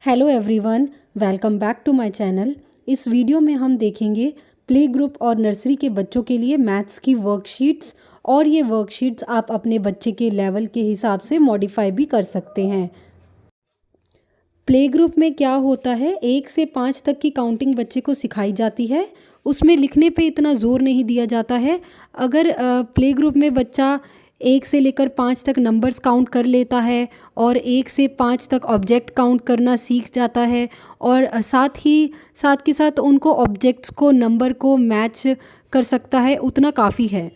Hello everyone, welcome back to my channel. इस video में हम देखेंगे प्ले ग्रुप और नर्सरी के बच्चों के लिए मैथ्स की वर्कशीट्स। और ये वर्कशीट्स आप अपने बच्चे के लेवल के हिसाब से मॉडिफाई भी कर सकते हैं। प्ले ग्रुप में क्या होता है, 1 से 5 तक की काउंटिंग बच्चे को सिखाई जाती है। उसमें लिखने पे इतना ज़ोर नहीं दिया जाता है। अगर प्ले ग्रुप में बच्चा 1 से लेकर 5 तक नंबर्स काउंट कर लेता है और 1 से 5 तक ऑब्जेक्ट काउंट करना सीख जाता है और साथ के साथ उनको ऑब्जेक्ट्स को नंबर को मैच कर सकता है, उतना काफ़ी है।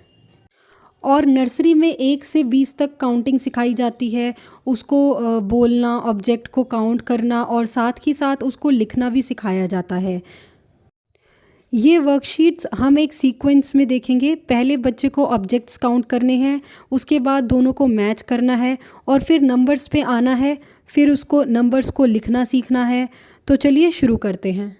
और नर्सरी में 1 से 20 तक काउंटिंग सिखाई जाती है। उसको बोलना, ऑब्जेक्ट को काउंट करना और साथ ही साथ उसको लिखना भी सिखाया जाता है। ये वर्कशीट्स हम एक सीक्वेंस में देखेंगे। पहले बच्चे को ऑब्जेक्ट्स काउंट करने हैं, उसके बाद दोनों को मैच करना है और फिर नंबर्स पे आना है, फिर उसको नंबर्स को लिखना सीखना है। तो चलिए शुरू करते हैं।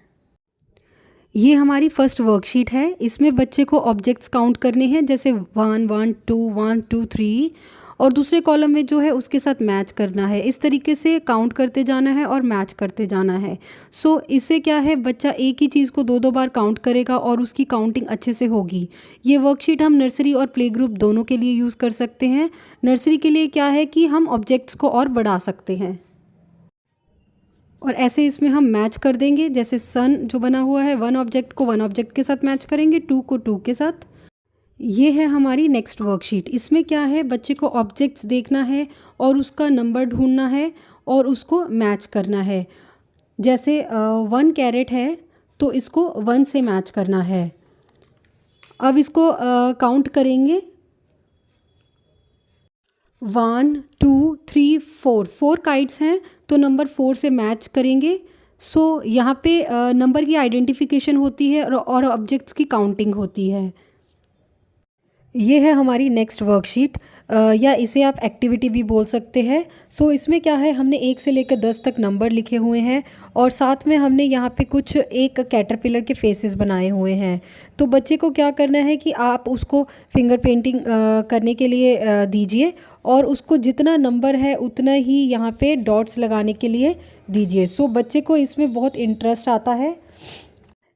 ये हमारी फर्स्ट वर्कशीट है। इसमें बच्चे को ऑब्जेक्ट्स काउंट करने हैं, जैसे 1 1 2 1 2 3, और दूसरे कॉलम में जो है उसके साथ मैच करना है। इस तरीके से काउंट करते जाना है और मैच करते जाना है। इससे क्या है, बच्चा एक ही चीज़ को 2 बार काउंट करेगा और उसकी काउंटिंग अच्छे से होगी। ये वर्कशीट हम नर्सरी और प्ले ग्रुप दोनों के लिए यूज़ कर सकते हैं। नर्सरी के लिए क्या है कि हम ऑब्जेक्ट्स को और बढ़ा सकते हैं और ऐसे इसमें हम मैच कर देंगे। जैसे सन जो बना हुआ है, 1 ऑब्जेक्ट को 1 ऑब्जेक्ट के साथ मैच करेंगे, 2 को 2 के साथ। ये है हमारी नेक्स्ट वर्कशीट। इसमें क्या है, बच्चे को ऑब्जेक्ट्स देखना है और उसका नंबर ढूंढना है और उसको मैच करना है। जैसे 1 कैरेट है तो इसको 1 से मैच करना है। अब इसको काउंट करेंगे, 1 2 3 4। 4 काइट्स हैं तो नंबर 4 से मैच करेंगे। यहाँ पे नंबर की आइडेंटिफिकेशन होती है और ऑब्जेक्ट्स की काउंटिंग होती है। ये है हमारी नेक्स्ट वर्कशीट, या इसे आप एक्टिविटी भी बोल सकते हैं। इसमें क्या है, हमने 1 से लेकर 10 तक नंबर लिखे हुए हैं और साथ में हमने यहाँ पे कुछ एक कैटरपिलर के फेसेस बनाए हुए हैं। तो बच्चे को क्या करना है कि आप उसको फिंगर पेंटिंग करने के लिए दीजिए और उसको जितना नंबर है उतना ही यहाँ पे डॉट्स लगाने के लिए दीजिए। बच्चे को इसमें बहुत इंटरेस्ट आता है।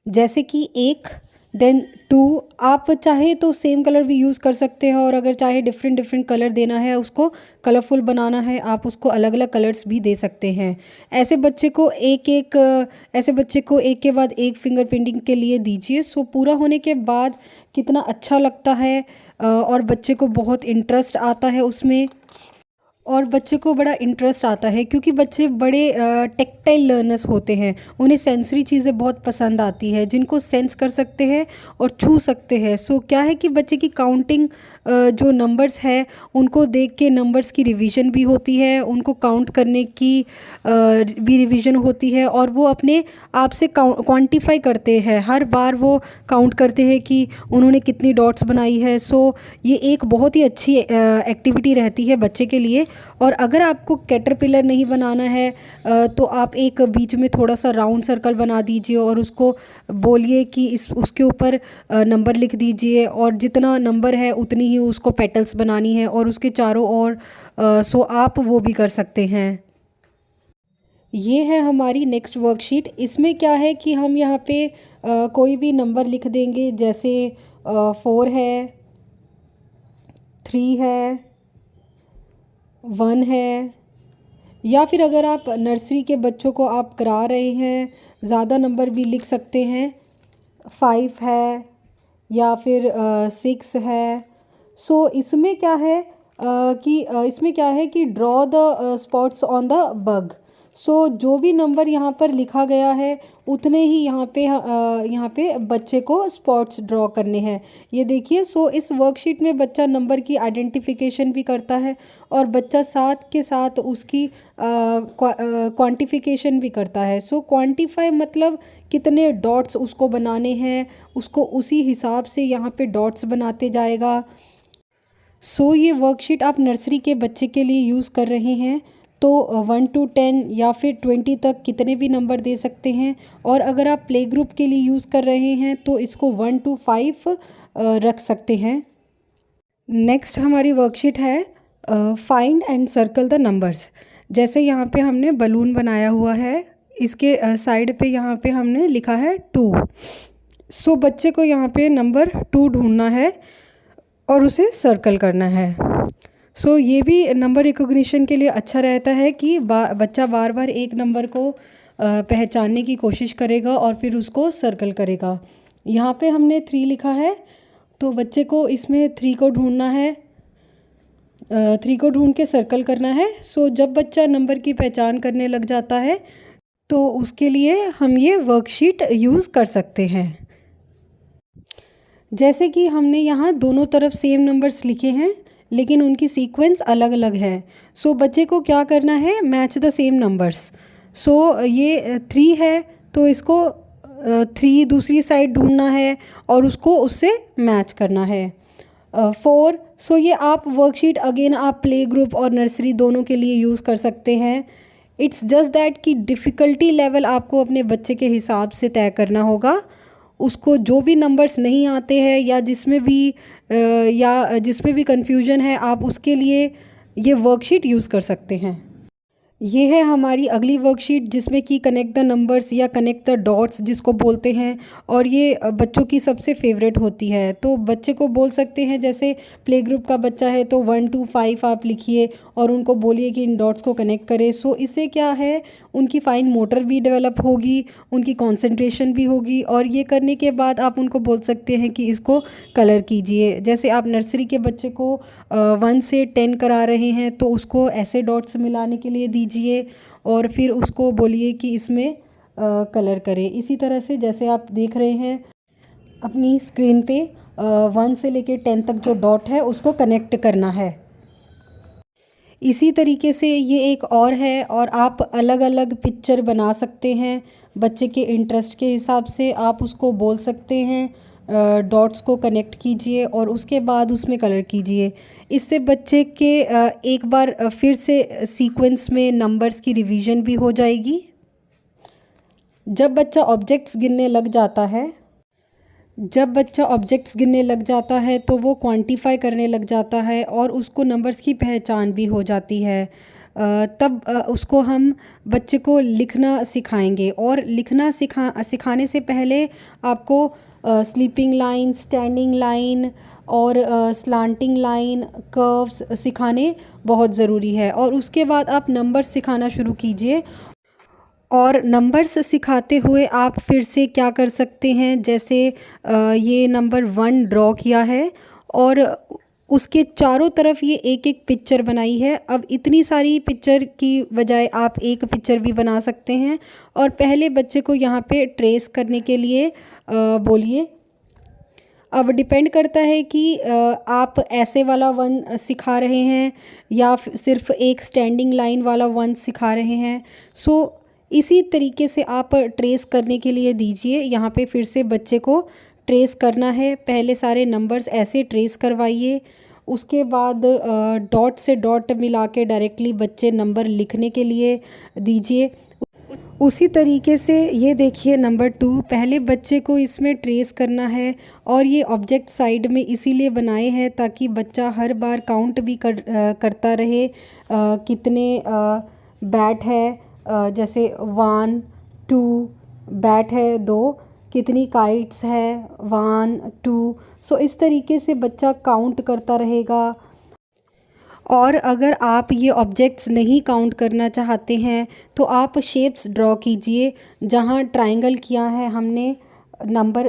जैसे कि 1 देन 2, आप चाहे तो सेम कलर भी यूज़ कर सकते हैं और अगर चाहे डिफरेंट कलर देना है, उसको कलरफुल बनाना है, आप उसको अलग अलग कलर्स भी दे सकते हैं। ऐसे बच्चे को एक के बाद एक फिंगर पेंटिंग के लिए दीजिए। पूरा होने के बाद कितना अच्छा लगता है और बच्चे को बहुत इंटरेस्ट आता है उसमें। और बच्चे को बड़ा इंटरेस्ट आता है क्योंकि बच्चे बड़े टेक्टाइल लर्नर्स होते हैं। उन्हें सेंसरी चीज़ें बहुत पसंद आती है, जिनको सेंस कर सकते हैं और छू सकते हैं। क्या है कि बच्चे की काउंटिंग जो नंबर्स है उनको देख के नंबर्स की रिवीजन भी होती है, उनको काउंट करने की भी रिवीजन होती है और वो अपने आप से क्वांटिफाई करते हैं। हर बार वो काउंट करते हैं कि उन्होंने कितनी डॉट्स बनाई है। ये एक बहुत ही अच्छी एक्टिविटी रहती है बच्चे के लिए। और अगर आपको कैटरपिलर नहीं बनाना है तो आप एक बीच में थोड़ा सा राउंड सर्कल बना दीजिए और उसको बोलिए कि उसके ऊपर नंबर लिख दीजिए और जितना नंबर है उतनी ही उसको पेटल्स बनानी है और उसके चारों ओर। आप वो भी कर सकते हैं। ये है हमारी नेक्स्ट वर्कशीट। इसमें क्या है कि हम यहाँ पे कोई भी नंबर लिख देंगे, जैसे 4 है, 3 है, 1 है, या फिर अगर आप नर्सरी के बच्चों को आप करा रहे हैं, ज़्यादा नंबर भी लिख सकते हैं, 5 है या फिर 6 है। इसमें क्या है कि draw the spots on the bug. जो भी नंबर यहाँ पर लिखा गया है उतने ही यहाँ पे बच्चे को स्पॉट्स ड्रॉ करने हैं। ये देखिए। इस वर्कशीट में बच्चा नंबर की आइडेंटिफिकेशन भी करता है और बच्चा साथ के साथ उसकी क्वांटिफिकेशन भी करता है। क्वांटिफाई मतलब कितने डॉट्स उसको बनाने हैं, उसको उसी हिसाब से यहाँ पे डॉट्स बनाते जाएगा। ये वर्कशीट आप नर्सरी के बच्चे के लिए यूज़ कर रहे हैं तो 1 to 10 या फिर 20 तक कितने भी नंबर दे सकते हैं। और अगर आप प्ले ग्रुप के लिए यूज़ कर रहे हैं तो इसको 1 to 5 रख सकते हैं। नेक्स्ट हमारी वर्कशीट है find and circle the numbers. जैसे यहाँ पे हमने बलून बनाया हुआ है इसके साइड पे यहाँ पे हमने लिखा है 2। सो बच्चे को यहाँ पे नंबर 2 ढूंढना है और उसे सर्कल करना है। सो ये भी नंबर रिकॉग्निशन के लिए अच्छा रहता है कि बच्चा बार बार एक नंबर को पहचानने की कोशिश करेगा और फिर उसको सर्कल करेगा। यहाँ पे हमने 3 लिखा है, तो बच्चे को इसमें 3 को ढूंढना है, 3 को ढूंढ के सर्कल करना है। सो जब बच्चा नंबर की पहचान करने लग जाता है तो उसके लिए हम ये वर्कशीट यूज़ कर सकते हैं। जैसे कि हमने यहाँ दोनों तरफ सेम नंबर्स लिखे हैं लेकिन उनकी सीक्वेंस अलग अलग है। सो बच्चे को क्या करना है, मैच द सेम नंबर्स। सो ये 3 है तो इसको 3 दूसरी साइड ढूंढना है और उसको उससे मैच करना है। 4, सो ये आप वर्कशीट अगेन आप प्ले ग्रुप और नर्सरी दोनों के लिए यूज़ कर सकते हैं। इट्स जस्ट दैट कि डिफ़िकल्टी लेवल आपको अपने बच्चे के हिसाब से तय करना होगा। उसको जो भी नंबर्स नहीं आते हैं या जिसमें भी कन्फ्यूजन है, आप उसके लिए ये वर्कशीट यूज़ कर सकते हैं। ये है हमारी अगली वर्कशीट जिसमें कि कनेक्ट द नंबर्स या कनेक्ट द डॉट्स जिसको बोलते हैं, और ये बच्चों की सबसे फेवरेट होती है। तो बच्चे को बोल सकते हैं, जैसे प्ले ग्रुप का बच्चा है तो 1 2 5 आप लिखिए और उनको बोलिए कि इन डॉट्स को कनेक्ट करें। सो इससे क्या है, उनकी फाइन मोटर भी डेवलप होगी, उनकी कंसंट्रेशन भी होगी, और ये करने के बाद आप उनको बोल सकते हैं कि इसको कलर कीजिए। जैसे आप नर्सरी के बच्चे को 1 से 10 करा रहे हैं तो उसको ऐसे डॉट्स मिलाने के लिए दीजिए और फिर उसको बोलिए कि इसमें कलर करें। इसी तरह से जैसे आप देख रहे हैं अपनी स्क्रीन पे 1 से लेके 10 तक जो डॉट है उसको कनेक्ट करना है। इसी तरीके से ये एक और है, और आप अलग अलग पिक्चर बना सकते हैं बच्चे के इंटरेस्ट के हिसाब से। आप उसको बोल सकते हैं डॉट्स को कनेक्ट कीजिए और उसके बाद उसमें कलर कीजिए। इससे बच्चे के एक बार फिर से सीक्वेंस में नंबर्स की रिवीजन भी हो जाएगी। जब बच्चा ऑब्जेक्ट्स गिनने लग जाता है तो वो क्वांटिफाई करने लग जाता है और उसको नंबर्स की पहचान भी हो जाती है। तब उसको हम बच्चे को लिखना सिखाएंगे, और लिखना सिखाने से पहले आपको स्लीपिंग लाइन, स्टैंडिंग लाइन और स्लांटिंग लाइन, कर्व्स सिखाने बहुत ज़रूरी है। और उसके बाद आप नंबर्स सिखाना शुरू कीजिए। और नंबर्स सिखाते हुए आप फिर से क्या कर सकते हैं, जैसे ये नंबर 1 ड्रॉ किया है और उसके चारों तरफ ये एक एक पिक्चर बनाई है। अब इतनी सारी पिक्चर की बजाय आप एक पिक्चर भी बना सकते हैं। और पहले बच्चे को यहाँ पे ट्रेस करने के लिए बोलिए। अब डिपेंड करता है कि आप ऐसे वाला 1 सिखा रहे हैं या सिर्फ एक स्टैंडिंग लाइन वाला 1 सिखा रहे हैं। सो इसी तरीके से आप ट्रेस करने के लिए दीजिए। यहाँ पे फिर से बच्चे को ट्रेस करना है। पहले सारे नंबर्स ऐसे ट्रेस करवाइए, उसके बाद डॉट से डॉट मिला के डायरेक्टली बच्चे नंबर लिखने के लिए दीजिए। उसी तरीके से ये देखिए नंबर 2, पहले बच्चे को इसमें ट्रेस करना है, और ये ऑब्जेक्ट साइड में इसीलिए बनाए हैं ताकि बच्चा हर बार काउंट भी करता रहे कितने बैट है। जैसे 1 2 बैट है 2, कितनी काइट्स है 1 2। सो इस तरीके से बच्चा काउंट करता रहेगा। और अगर आप ये ऑब्जेक्ट्स नहीं काउंट करना चाहते हैं तो आप शेप्स ड्रॉ कीजिए। जहाँ ट्रायंगल किया है हमने नंबर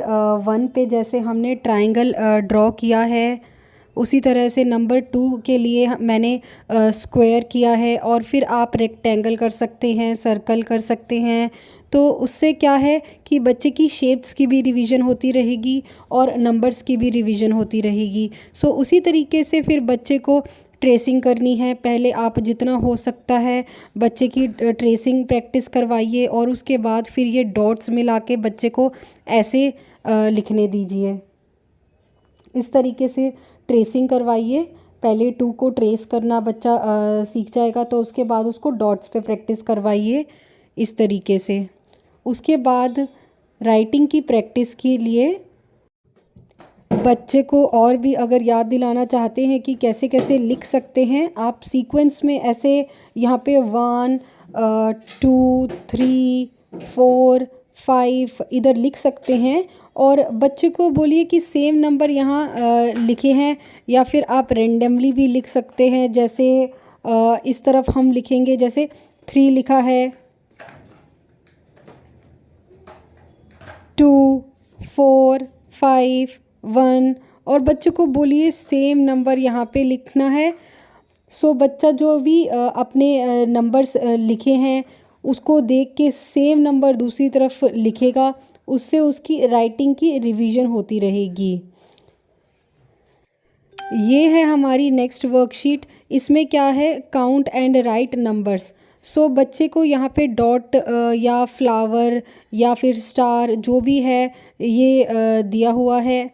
1 पे, जैसे हमने ट्रायंगल ड्रॉ किया है, उसी तरह से नंबर 2 के लिए मैंने स्क्वायर किया है। और फिर आप रेक्टेंगल कर सकते हैं, सर्कल कर सकते हैं। तो उससे क्या है कि बच्चे की शेप्स की भी रिवीजन होती रहेगी और नंबर्स की भी रिवीजन होती रहेगी। सो उसी तरीके से फिर बच्चे को ट्रेसिंग करनी है। पहले आप जितना हो सकता है बच्चे की ट्रेसिंग प्रैक्टिस करवाइए, और उसके बाद फिर ये डॉट्स मिला के बच्चे को ऐसे लिखने दीजिए। इस तरीके से ट्रेसिंग करवाइए। पहले 2 को ट्रेस करना बच्चा सीख जाएगा, तो उसके बाद उसको डॉट्स पे प्रैक्टिस करवाइए इस तरीके से। उसके बाद राइटिंग की प्रैक्टिस के लिए बच्चे को और भी अगर याद दिलाना चाहते हैं कि कैसे कैसे लिख सकते हैं, आप सीक्वेंस में ऐसे यहाँ पे 1 2 3 4, 5 इधर लिख सकते हैं। और बच्चे को बोलिए कि सेम नंबर यहाँ लिखे हैं, या फिर आप रेंडमली भी लिख सकते हैं। जैसे इस तरफ हम लिखेंगे, जैसे 3 लिखा है, 2, 4, 5, 1, और बच्चे को बोलिए सेम नंबर यहाँ पे लिखना है। सो बच्चा जो भी अपने नंबर्स लिखे हैं उसको देख के सेम नंबर दूसरी तरफ लिखेगा, उससे उसकी राइटिंग की रिवीजन होती रहेगी। ये है हमारी नेक्स्ट वर्कशीट। इसमें क्या है, काउंट एंड राइट नंबर्स। सो बच्चे को यहाँ पे डॉट या फ्लावर या फिर स्टार जो भी है ये दिया हुआ है,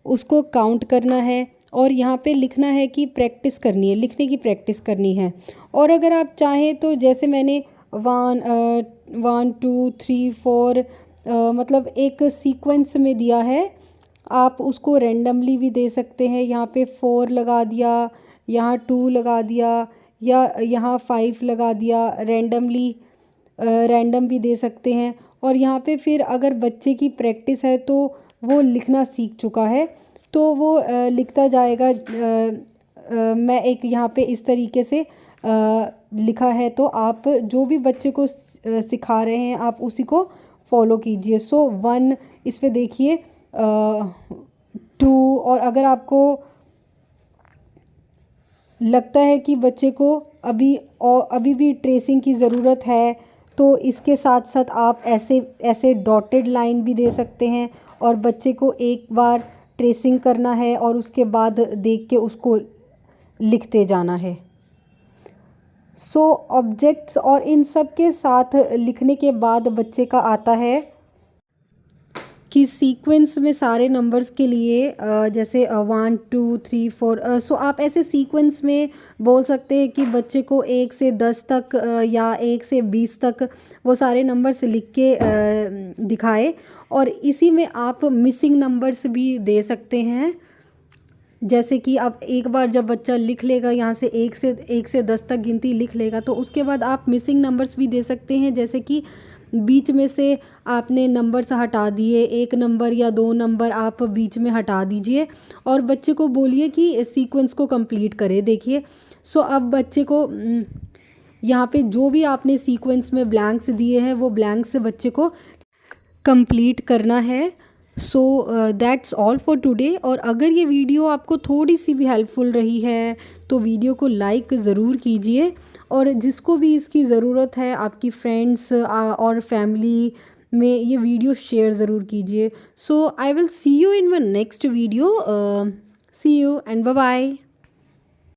उसको काउंट करना है और यहाँ पे लिखना है कि प्रैक्टिस करनी है, लिखने की प्रैक्टिस करनी है। और अगर आप चाहें तो जैसे मैंने 1 2 3 4 मतलब एक सीक्वेंस में दिया है, आप उसको रेंडमली भी दे सकते हैं। यहाँ पे 4 लगा दिया, यहाँ 2 लगा दिया, या यहाँ 5 लगा दिया, रेंडमली रैंडम भी दे सकते हैं। और यहाँ पे फिर अगर बच्चे की प्रैक्टिस है तो वो लिखना सीख चुका है तो वो लिखता जाएगा। मैं एक यहाँ पे इस तरीके से लिखा है, तो आप जो भी बच्चे को सिखा रहे हैं आप उसी को फॉलो कीजिए। सो 1 इस पे देखिए, 2, और अगर आपको लगता है कि बच्चे को अभी भी ट्रेसिंग की ज़रूरत है तो इसके साथ साथ आप ऐसे डॉटेड लाइन भी दे सकते हैं, और बच्चे को एक बार ट्रेसिंग करना है और उसके बाद देख के उसको लिखते जाना है। सो ऑब्जेक्ट्स और इन सब के साथ लिखने के बाद बच्चे का आता है कि सीक्वेंस में सारे नंबर्स के लिए जैसे 1 2 3 4, सो आप ऐसे सीक्वेंस में बोल सकते हैं कि बच्चे को 1 से 10 तक या 1 से 20 तक वो सारे नंबर्स लिख के दिखाए। और इसी में आप मिसिंग नंबर्स भी दे सकते हैं। जैसे कि आप एक बार जब बच्चा लिख लेगा यहाँ से 1 से 10 तक गिनती लिख लेगा, तो उसके बाद आप मिसिंग नंबर्स भी दे सकते हैं। जैसे कि बीच में से आपने नंबर्स हटा दिए, 1 नंबर या 2 नंबर आप बीच में हटा दीजिए और बच्चे को बोलिए कि सीक्वेंस को कंप्लीट करे। देखिए, सो अब बच्चे को यहाँ पे जो भी आपने सीक्वेंस में ब्लैंक्स दिए हैं वो ब्लैंक्स बच्चे को कंप्लीट करना है। So that's all for today. और अगर ये वीडियो आपको थोड़ी सी भी हेल्पफुल रही है तो वीडियो को लाइक ज़रूर कीजिए, और जिसको भी इसकी ज़रूरत है आपकी फ्रेंड्स और फैमिली में ये वीडियो शेयर ज़रूर कीजिए। So I will see you in my next video. See you and bye bye.